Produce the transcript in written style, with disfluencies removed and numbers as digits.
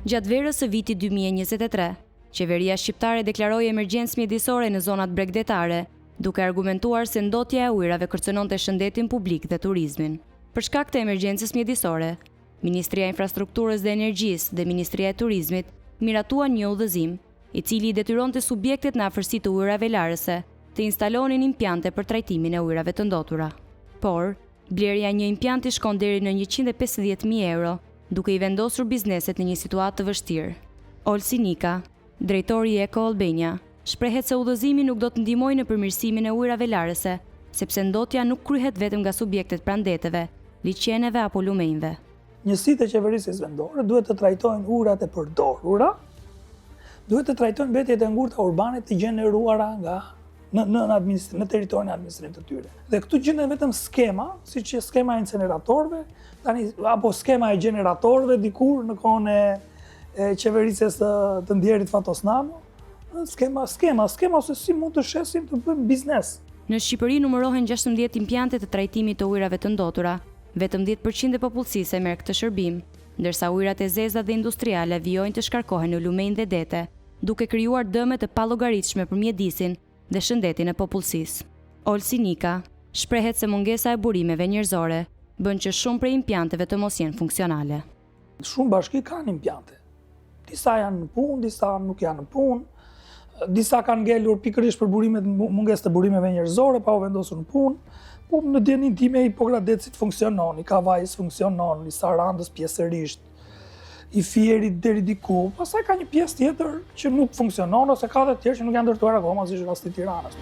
Gjatë verës së vitit 2023, qeveria shqiptare deklaroi emergjencë mjedisore në zonat bregdetare, duke argumentuar se ndotja e ujrave kërcënonte shëndetin publik dhe turizmin. Për shkak të emergjencës mjedisore, Ministria e Infrastrukturës dhe Energjisë dhe Ministria e Turizmit miratuan një udhëzim, i cili i detyronte subjektet në afërsi të ujrave larëse të instalonin impjante për trajtimin e ujrave të ndotura. Por, blerja e një impjanti shkon deri në 150.000 euro, duke i vendosur bizneset në një situatë të vështirë. Olsi Nika, drejtori i Eko Albania, shprehet se udhëzimi nuk do të ndihmojë në përmirësimin e ujrave larëse, sepse ndotja nuk kryhet vetëm nga subjektet prandetteve, liçeneve apo lumenjve. Njësitë e qeverisë vendore duhet të trajtojnë ujrat e përdorura, duhet të trajtojnë mbetjet e ngurta urbane të gjeneruara nga në teritorin e administrimit të tyre. Dhe këtu gjenden vetëm skema, siç është skema e inceneratorëve, tani apo skema e gjeneratorëve dikur në kohën e qeverisës të ndjerit Fatosnamo, skema ose si mund të shesim të bëjmë biznes. Në Shqipëri numërohen 16 impjante të trajtimit të ujrave të ndotura. Vetëm 10% e popullsisë merr këtë shërbim, ndërsa ujrat e zeza dhe industriale vijojnë të shkarkohen në lumenj dhe dete, duke krijuar dëme të pallogaritshme për mjedisin dhe shëndetin e popullsisë. Olsi Nika shprehet se mungesa e burimeve njerëzore bën që shumë prej impjanteve të mos jenë funksionale. Shumë bashki kanë impjante. Disa janë në punë, disa nuk janë në punë, disa kanë ngelur pikërisht për mungesë të burimeve njerëzore, pa u vendosur në punë. Po në djenin time i Pogradecit funksionon, i Kavajës funksionon, i Sarandës pjesërisht, i Fierit deri diku. Pastaj ka një pjesë tjetër që nuk funksionon ose ka dhe tjerë që nuk janë ndërtuar akoma, siç rasti i Tiranës.